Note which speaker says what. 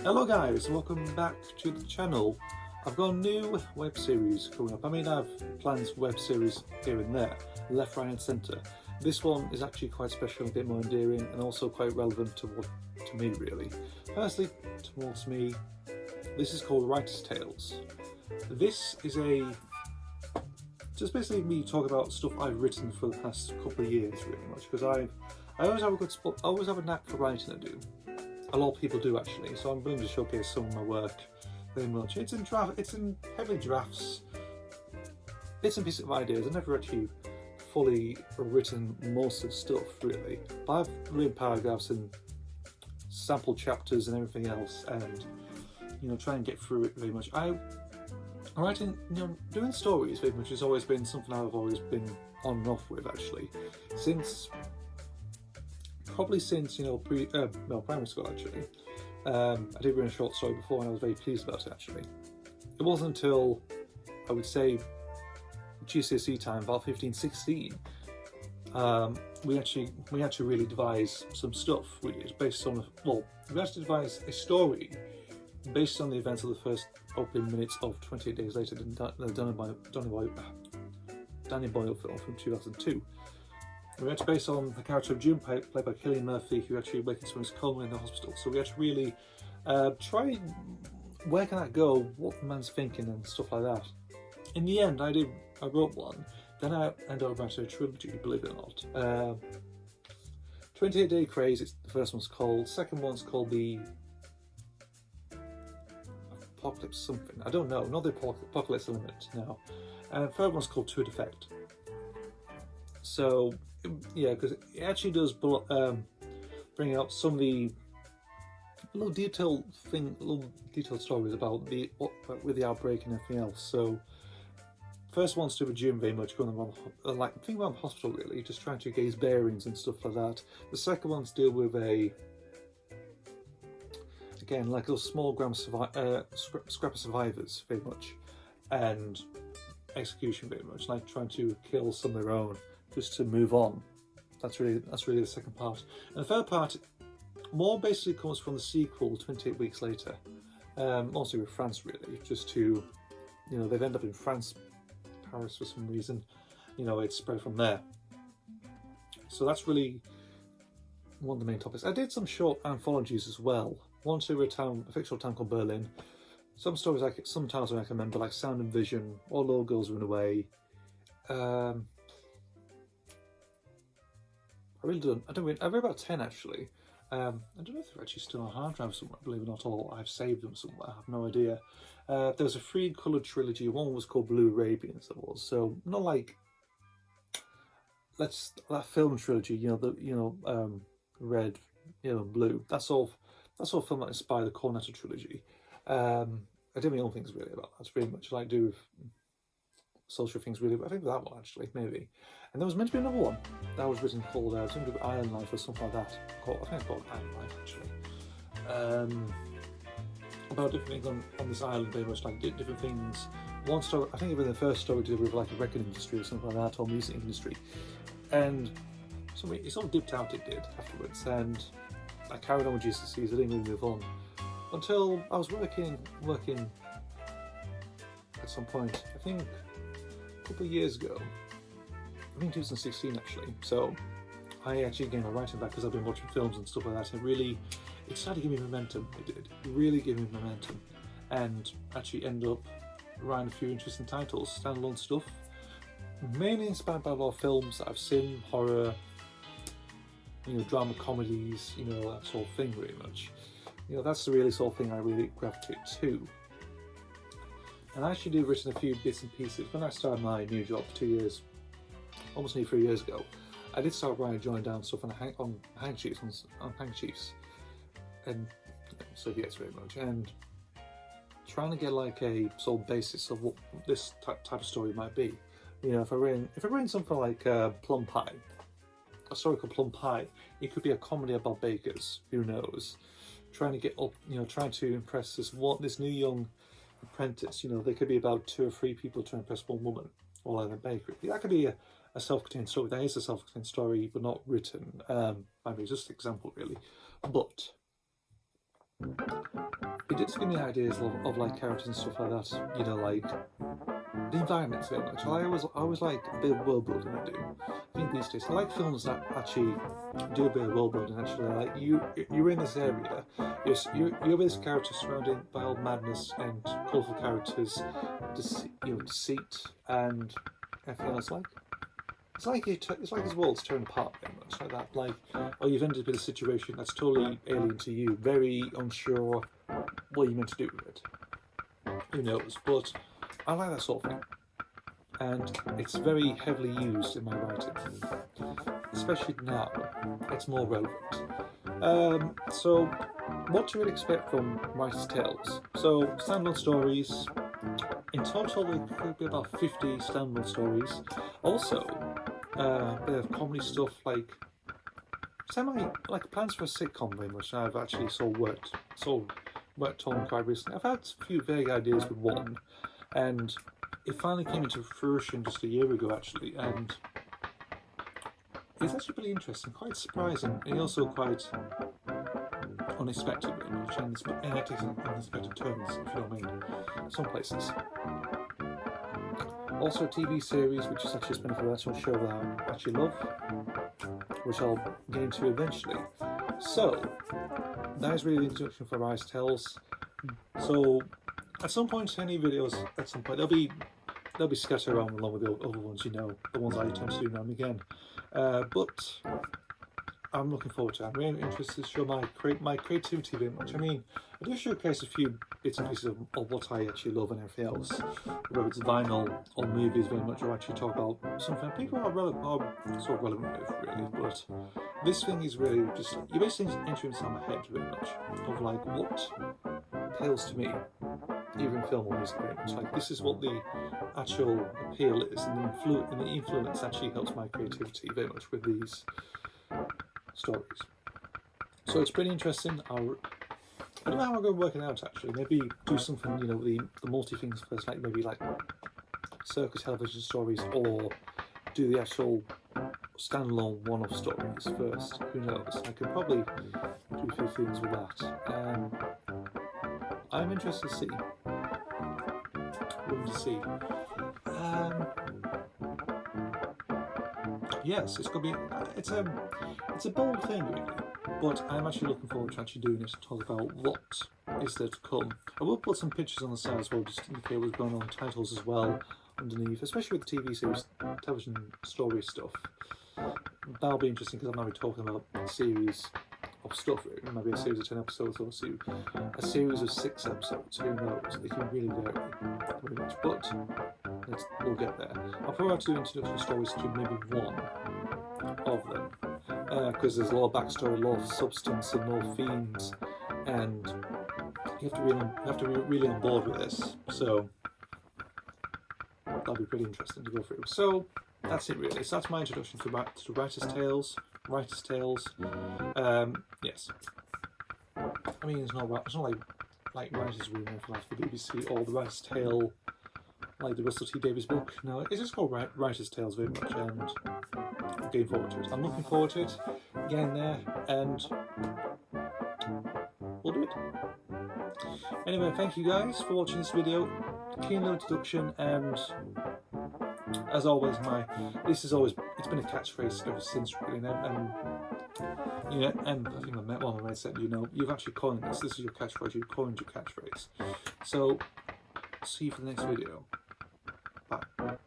Speaker 1: Hello guys, welcome back to the channel. I've got a new web series coming up. I mean, I've plans for web series here and there, left, right and centre. This one is actually quite special, a bit more endearing and also quite relevant to me really. Firstly, towards me, this is called Writer's Tales. This is just basically me talk about stuff I've written for the past couple of years really much, because I always have a knack for writing. I do. A lot of people do actually, so I'm willing to showcase some of my work very much. It's in heavy drafts, bits and pieces of ideas. I've never actually fully written most of the stuff really, but I've written paragraphs and sample chapters and everything else, and try and get through it very much. Writing, doing stories very much has always been something I've always been on and off with actually, probably since primary school actually. I did read a short story before and I was very pleased about it actually. It wasn't until I would say GCSE time, about 15-16, we had to really devise some stuff. We had to devise a story based on the events of the first opening minutes of 28 Days Later, the Danny Boyle film from 2002. We had to base on the character of June, played by Cillian Murphy, who actually awakens from his coma in the hospital. So we had to really try, where can that go, what the man's thinking and stuff like that. In the end, I wrote one, then I ended up writing a trilogy, believe it or not. 28 Day Craze, the first one's called, second one's called the Apocalypse something, I don't know, not the Apocalypse Element, no. And third one's called To Effect. So, yeah, because it actually does bring out some of the little detailed stories about with the outbreak and everything else. So, first one's to do with Jim very much going around, thinking around the hospital really, just trying to get his bearings and stuff like that. The second one's deal with again, like a small scrap of survivors very much, and execution very much, like trying to kill some of their own just to move on. That's really the second part. And the third part more basically comes from the sequel, 28 Weeks Later, mostly with France really, just to, they've ended up in France, Paris for some reason, it's spread from there. So that's really one of the main topics. I did some short anthologies as well. One to a fictional town called Berlin. Some stories, some titles I can remember, like Sound and Vision, All Little Girls Run Away. I read about 10 actually. I don't know if they're actually still on hard drive somewhere, believe it or not, or I've saved them somewhere, I have no idea. There was a 3-coloured trilogy, one was called Blue Arabians, there was, so not like that film trilogy, red, yellow, blue, that's all film that inspired the Cornetto trilogy. I did my own things really about that. That's pretty much like do with social things really, but I think that one actually, maybe. And there was meant to be another one that was written called something with Iron Life or something like that. I think it's called Iron Life actually. About different things on this island, very much like different things. One story, I think even the first story to do with like a record industry or something like that, or music industry. And so it sort of dipped out, it did, afterwards. And I carried on with GCSEs, I didn't really move on. Until I was working at some point, I think a couple of years ago, I think 2016 actually. So I actually gained my writing back because I've been watching films and stuff like that. It started to give me momentum. It did. It really gave me momentum, and actually ended up writing a few interesting titles, standalone stuff, mainly inspired by a lot of films that I've seen, horror, drama, comedies, that sort of thing. Really much, that's the really sort of thing I really gravitate to. And I actually did written a few bits and pieces when I started my new job 2 years. Almost nearly 3 years ago. I did start writing, joining down stuff on handkerchiefs, and serviettes very much, and trying to get like a sort of basis of what this type of story might be. If I ran something like Plum Pie, a story called Plum Pie, it could be a comedy about bakers. Who knows? Trying to get up, trying to impress this new young apprentice. There could be about 2 or 3 people to impress one woman, all in a bakery. That could be a self-contained story. That is a self-contained story, but not written. I mean, just an example, really. But did give me ideas of like characters and stuff like that. You know, like the environments very much. I always like a bit of world building. I do. I think these days I like films that actually do a bit of world building. Actually, like you're in this area. Yes, you're this character surrounded by all madness and colourful characters, deceit and everything else. Like it's like his world's torn apart very much like that. Like, or you've ended up in a situation that's totally alien to you, very unsure what you're meant to do with it. Who knows? But I like that sort of thing, and it's very heavily used in my writing, especially now. It's more relevant. So, what to really expect from Writer's Tales? So, standalone stories. In total, there could be about 50 standalone stories. Also, a bit of comedy stuff like plans for a sitcom, very much. I've actually worked on quite recently. I've had a few vague ideas with one, and it finally came into fruition just a year ago, actually, and it's actually pretty interesting, quite surprising, and also quite unexpected, very much, and it takes unexpected turns, if you know what I mean, some places. Also a TV series, which is actually a spin-off of an actual show that I actually love, which I'll get into eventually. So, that is really the introduction for Writer's Tales. So, at some point, any videos, at some point, they'll be scattered around along with the other ones, you know, the ones I tend to do now and again. But I'm looking forward to it. I'm really interested to show my creativity very much. I mean, I do showcase a few bits and pieces of what I actually love and everything else, whether it's vinyl or movies very much, or actually talk about something people are sort of relevant with, really. But this thing is really just, you're basically entering inside my head very much, of like what appeals to me, even film or music very much. Like, this is what the actual appeal is, and the influence actually helps my creativity very much with these stories. So it's pretty interesting. I don't know how I'm going to work it out, actually. Maybe do something, you know, the multi things first, like maybe like circa television stories, or do the actual standalone one-off stories first. Who knows? I could probably do a few things with that. I'm interested to see. Willing to see. Yes, it's gonna be. It's a bold thing, really. But I'm actually looking forward to actually doing it to talk about what is there to come. I will put some pictures on the side as well, just to indicate what's going on, titles as well underneath, especially with the TV series, television story stuff. That'll be interesting because I'm going to be talking about a series of stuff. It might be a series of 10 episodes or a series of 6 episodes. Who knows? They can really vary very much, but we'll get there. I'll probably have to do introduction stories to maybe one of them, because there's a lot of backstory, a lot of substance, and more themes, and you have to be really on board with this. So that'll be pretty interesting to go through. So that's it, really. So that's my introduction to Writer's Tales. Yes. I mean, it's not like Writer's Room for the BBC, or the Writer's Tale, like the Russell T Davies book. No, it's just called Writer's Tales very much, and I'm getting forward to it. I'm looking forward to it, getting there, and we'll do it. Anyway, thank you guys for watching this video. Keen little introduction, and as always, it's been a catchphrase ever since, really, and you know, and I think one of my said, you know, you've actually coined this. This is your catchphrase. You've coined your catchphrase. So, see you for the next video. Bye.